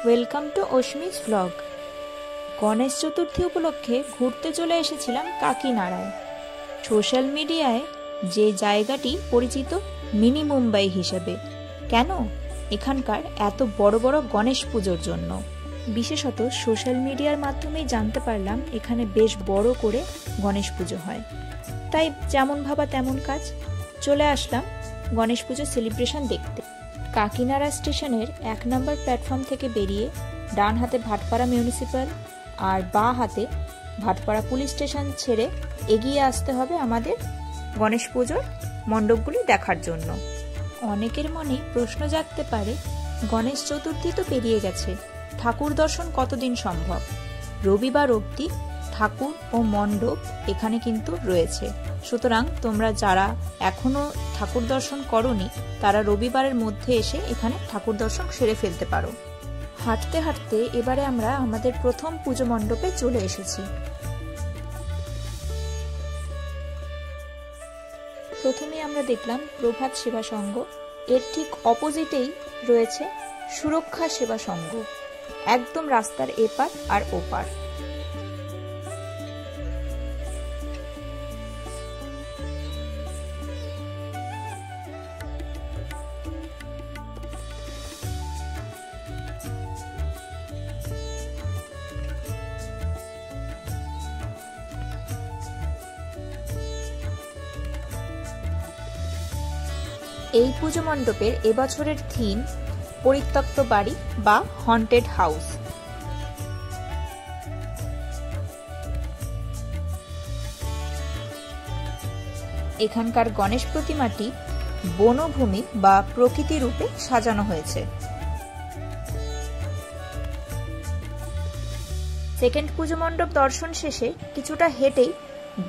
Welcome to Ashmi's blog. Ganesh Chaturthi উপলক্ষে ঘুরতে চলে এসেছিলাম কাকিনাড়ায়। সোশ্যাল মিডিয়ায় যে জায়গাটি পরিচিত মিনি মুম্বাই হিসেবে। কেন? এখানকার এত বড় বড় গণেশ পুজোর জন্য। বিশেষত সোশ্যাল মিডিয়ার মাধ্যমেই জানতে পারলাম এখানে বেশ বড় করে গণেশ পুজো হয়। তাই যেমন ভাবা তেমন কাজ, চলে আসলাম গণেশ পুজো সেলিব্রেশন দেখতে। কাকিনাড়া স্টেশনের 1 নম্বর প্ল্যাটফর্ম থেকে বেরিয়ে ডান হাতে ভাটপাড়া মিউনিসিপ্যাল আর বাঁ হাতে ভাটপাড়া পুলিশ স্টেশন ছেড়ে এগিয়ে আসতে হবে আমাদের গণেশ পুজোর মণ্ডপগুলি দেখার জন্য। অনেকের মনে প্রশ্ন জাগতে পারে, গণেশ চতুর্থী তো পেরিয়ে গেছে, ঠাকুর দর্শন কতদিন সম্ভব? রবিবার অবধি ঠাকুর ও মণ্ডপ এখানে কিন্তু রয়েছে। সুতরাং তোমরা যারা এখনো ঠাকুর দর্শন করোনি তারা রবিবারের মধ্যে এসে এখানে ঠাকুর দর্শন সেরে ফেলতে পারো। হাঁটতে হাঁটতে এবারে আমরা আমাদের প্রথম পুজো মণ্ডপে চলে এসেছি। প্রথমে আমরা দেখলাম প্রভাত সেবা সংঘ, এর ঠিক অপোজিটেই রয়েছে সুরক্ষা সেবা সংঘ, একদম রাস্তার এপার আর ওপার। এই পুজো মণ্ডপের এবছরের থিম পরিত্যক্ত বাড়ি বা হন্টেড হাউস। এখানকার গণেশ প্রতিমাটি বনভূমি বা প্রকৃতি রূপে সাজানো হয়েছে। সেকেন্ড পুজো মণ্ডপ দর্শন শেষে কিছুটা হেঁটেই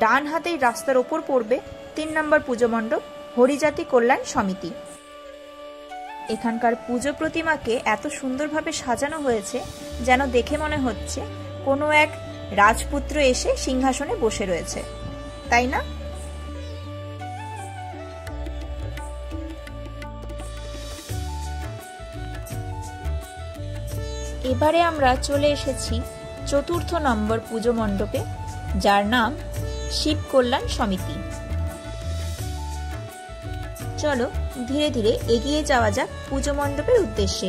ডান হাতেই রাস্তার ওপর পড়বে 3 নম্বর পুজো মণ্ডপ হরিজাতি কল্যাণ সমিতি। এখানকার পুজো প্রতিমাকে এত সুন্দরভাবে সাজানো হয়েছে যেন দেখে মনে হচ্ছে কোনো এক রাজপুত্র এসে সিংহাসনে বসে রয়েছে, তাই না? এবারে আমরা চলে এসেছি 4র্থ নম্বর পুজো মণ্ডপে, যার নাম শিব কল্যাণ সমিতি। চলো ধীরে ধীরে এগিয়ে যাওয়া যাক পুজো মণ্ডপের উদ্দেশ্যে।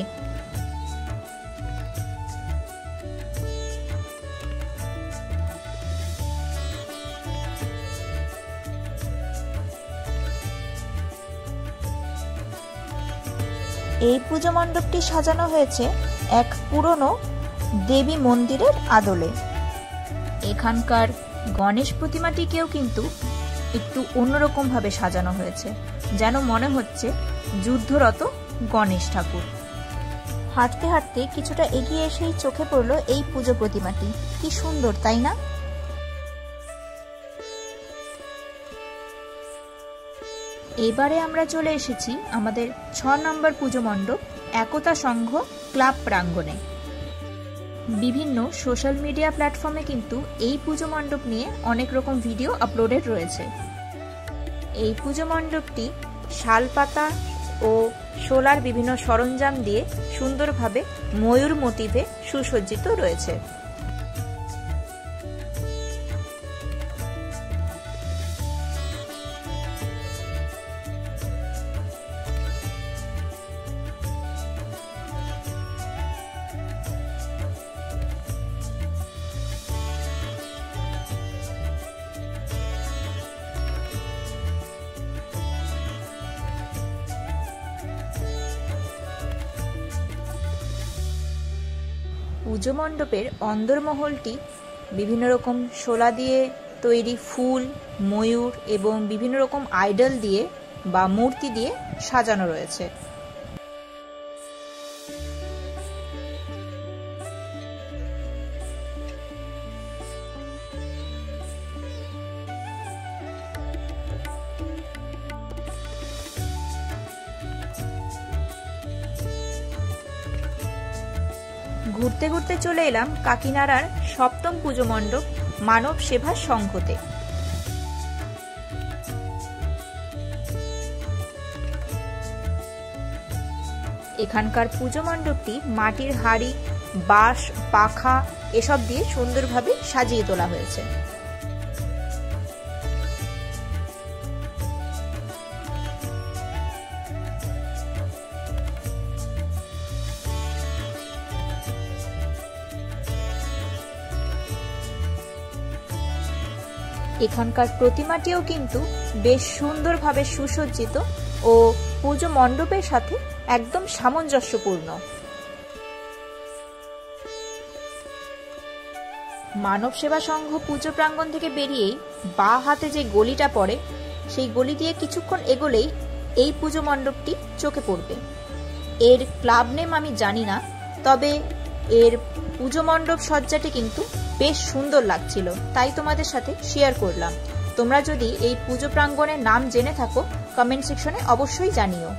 এই পুজো মণ্ডপটি সাজানো হয়েছে এক পুরনো দেবী মন্দিরের আদলে। এখানকার গণেশ প্রতিমাটিকেও কিন্তু একটু অন্যরকম ভাবে সাজানো হয়েছে, যেন মনে হচ্ছে যুদ্ধরত গণেশ ঠাকুর। হাঁটতে হাঁটতে কিছুটা এগিয়ে এসেই চোখে পড়লো এই পুজো প্রতিমাটি, কি সুন্দর তাই না? এবারে আমরা চলে এসেছি আমাদের 6 নম্বর পুজো মণ্ডপ একতা সংঘ ক্লাব প্রাঙ্গণে। বিভিন্ন সোশ্যাল মিডিয়া প্ল্যাটফর্মে কিন্তু এই পুজো মণ্ডপ নিয়ে অনেক রকম ভিডিও আপলোডেড রয়েছে। এই পুজো মণ্ডপটি শালপাতা ও শোলার বিভিন্ন সরঞ্জাম দিয়ে সুন্দরভাবে ময়ূর মোটিভে সুসজ্জিত রয়েছে। পুজো মণ্ডপের অন্দরমহলটি বিভিন্ন রকম শোলা দিয়ে তৈরি ফুল, ময়ূর এবং বিভিন্ন রকম আইডল দিয়ে বা মূর্তি দিয়ে সাজানো রয়েছে। ঘুরতে ঘুরতে চলে এলাম কাকিনাড়ার 7ম পুজো মণ্ডপ মানব সেবা সংঘতে। এখানকার পুজো মণ্ডপটি মাটির হাড়ি, বাঁশ, পাখা এসব দিয়ে সুন্দরভাবে সাজিয়ে তোলা হয়েছে। এখানকার প্রতিমাটিও কিন্তু বেশ সুন্দরভাবে সুসজ্জিত ও পুজো মণ্ডপের সাথে একদম সামঞ্জস্যপূর্ণ। মানব সেবা সংঘ পুজো প্রাঙ্গণ থেকে বেরিয়েই বাঁ হাতে যে গলিটা পড়ে, সেই গলি দিয়ে কিছুক্ষণ এগোলেই এই পুজো মণ্ডপটি চোখে পড়বে। এর ক্লাব নেম আমি জানি না, তবে এর পুজো মণ্ডপ সজ্জাটি কিন্তু বেশ সুন্দর লাগছিল, তাই তোমাদের সাথে শেয়ার করলাম। তোমরা যদি এই পুজো প্রাঙ্গণের নাম জেনে থাকো কমেন্ট সেকশনে অবশ্যই জানিও।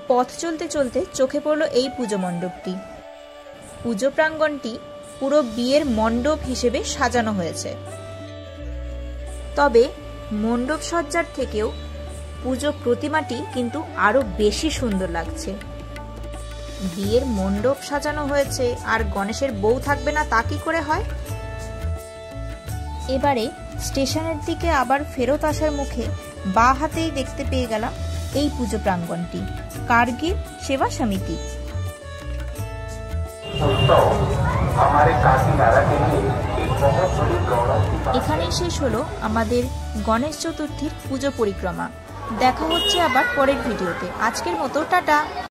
পথ চলতে চলতে চোখে পড়ল এই পুজো মণ্ডপটি। পুজো প্রাঙ্গণটি পুরো বিয়ের মণ্ডপ হিসেবে সাজানো হয়েছে, তবে মণ্ডপ সজ্জার থেকেও পুজো প্রতিমাটি কিন্তু আরো বেশি সুন্দর লাগছে। বিয়ের মণ্ডপ সাজানো হয়েছে আর গণেশের বউ থাকবে না তা কি করে হয়? এবারে স্টেশনের দিকে আবার ফেরত আসার মুখে বাঁ হাতেই দেখতে পেয়ে গেলাম এই পুজো প্রাঙ্গণটি, কার্গিল সেবা সমিতি। এখানেই শেষ হলো আমাদের গণেশ চতুর্থীর পুজো পরিক্রমা। দেখা হচ্ছে আবার পরের ভিডিওতে। আজকের মতো টাটা।